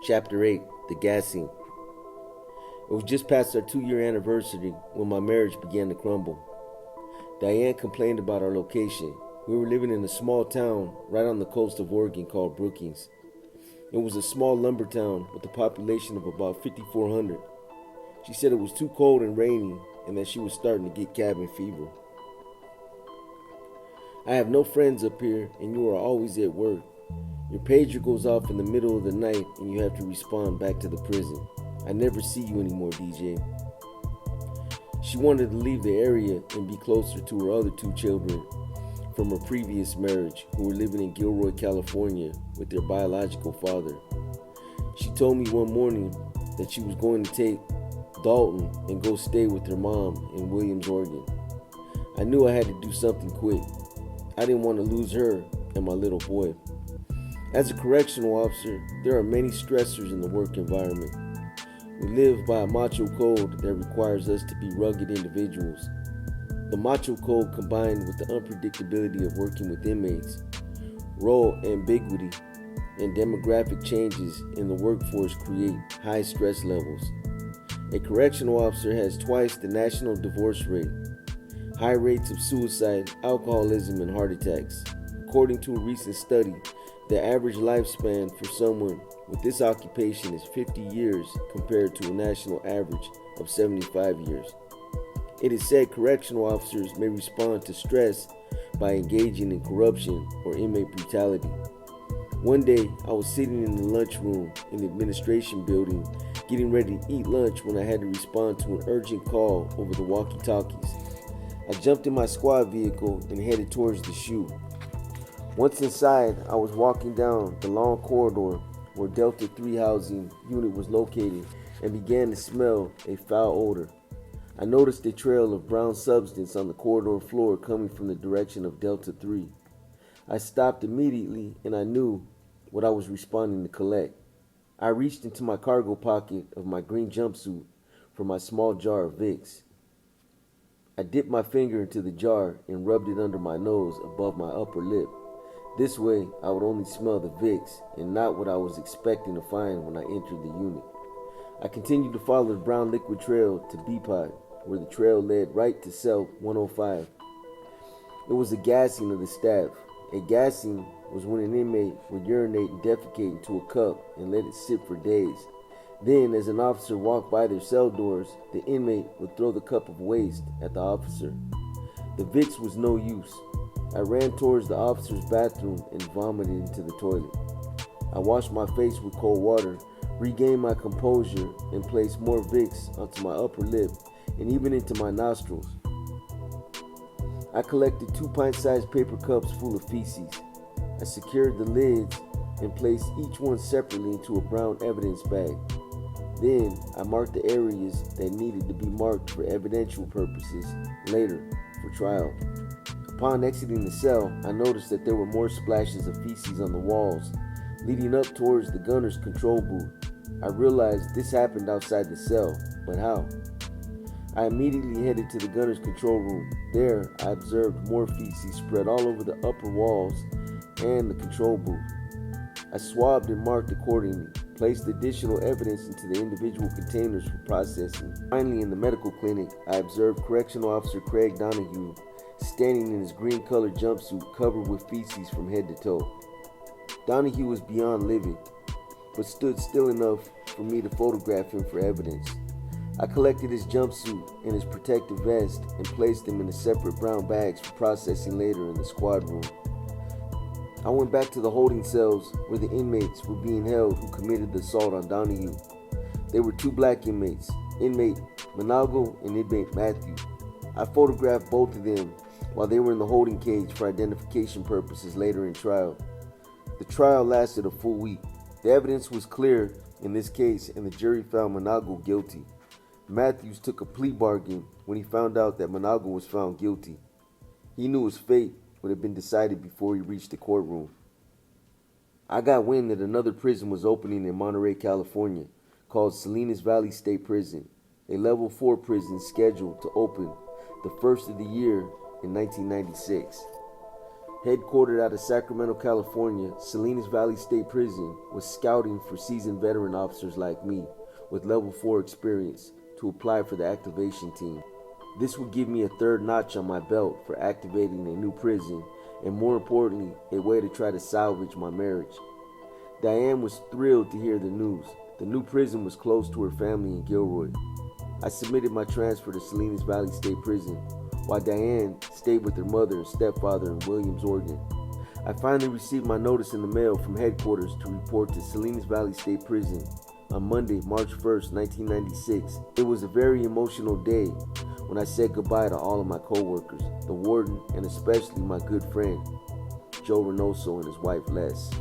Chapter 8, The Gassing. It was just past our 2-year anniversary when my marriage began to crumble. Diane complained about our location. We were living in a small town right on the coast of Oregon called Brookings. It was a small lumber town with a population of about 5,400. She said it was too cold and rainy and that she was starting to get cabin fever. I have no friends up here and you are always at work. Your pager goes off in the middle of the night and you have to respond back to the prison. I never see you anymore, DJ. She wanted to leave the area and be closer to her other 2 children from her previous marriage who were living in Gilroy, California with their biological father. She told me one morning that she was going to take Dalton and go stay with her mom in Williams, Oregon. I knew I had to do something quick. I didn't want to lose her and my little boy. As a correctional officer, there are many stressors in the work environment. We live by a macho code that requires us to be rugged individuals. The macho code combined with the unpredictability of working with inmates, role ambiguity, and demographic changes in the workforce create high stress levels. A correctional officer has twice the national divorce rate, high rates of suicide, alcoholism, and heart attacks. According to a recent study, the average lifespan for someone with this occupation is 50 years compared to a national average of 75 years. It is said correctional officers may respond to stress by engaging in corruption or inmate brutality. One day, I was sitting in the lunchroom in the administration building getting ready to eat lunch when I had to respond to an urgent call over the walkie-talkies. I jumped in my squad vehicle and headed towards the SHU. Once inside, I was walking down the long corridor where Delta 3 housing unit was located and began to smell a foul odor. I noticed a trail of brown substance on the corridor floor coming from the direction of Delta 3. I stopped immediately and I knew what I was responding to collect. I reached into my cargo pocket of my green jumpsuit for my small jar of Vicks. I dipped my finger into the jar and rubbed it under my nose above my upper lip. This way, I would only smell the Vicks and not what I was expecting to find when I entered the unit. I continued to follow the brown liquid trail to B-Pod, where the trail led right to cell 105. It was a gassing of the staff. A gassing was when an inmate would urinate and defecate into a cup and let it sit for days. Then, as an officer walked by their cell doors, the inmate would throw the cup of waste at the officer. The Vicks was no use. I ran towards the officer's bathroom and vomited into the toilet. I washed my face with cold water, regained my composure, and placed more Vicks onto my upper lip and even into my nostrils. I collected 2 pint-sized paper cups full of feces. I secured the lids and placed each one separately into a brown evidence bag. Then I marked the areas that needed to be marked for evidential purposes later for trial. Upon exiting the cell, I noticed that there were more splashes of feces on the walls, leading up towards the gunner's control booth. I realized this happened outside the cell, but how? I immediately headed to the gunner's control room. There, I observed more feces spread all over the upper walls and the control booth. I swabbed and marked accordingly, placed additional evidence into the individual containers for processing. Finally, in the medical clinic, I observed Correctional Officer Craig Donahue standing in his green-colored jumpsuit covered with feces from head to toe. Donahue was beyond livid, but stood still enough for me to photograph him for evidence. I collected his jumpsuit and his protective vest and placed them in the separate brown bags for processing later in the squad room. I went back to the holding cells where the inmates were being held who committed the assault on Donahue. They were 2 black inmates, inmate Manago and inmate Matthew. I photographed both of them while they were in the holding cage for identification purposes later in trial. The trial lasted a full week. The evidence was clear in this case and the jury found Manago guilty. Matthews took a plea bargain when he found out that Manago was found guilty. He knew his fate would have been decided before he reached the courtroom. I got wind that another prison was opening in Monterey, California, called Salinas Valley State Prison, a level 4 prison scheduled to open the first of the year in 1996. Headquartered out of Sacramento, California, Salinas Valley State Prison was scouting for seasoned veteran officers like me with level 4 experience to apply for the activation team. This would give me a third notch on my belt for activating a new prison, and more importantly, a way to try to salvage my marriage. Diane was thrilled to hear the news. The new prison was close to her family in Gilroy. I submitted my transfer to Salinas Valley State Prison, while Diane stayed with her mother and stepfather in Williams, Oregon. I finally received my notice in the mail from headquarters to report to Salinas Valley State Prison on Monday, March 1st, 1996. It was a very emotional day when I said goodbye to all of my co-workers, the warden, and especially my good friend, Joe Reynoso and his wife, Les.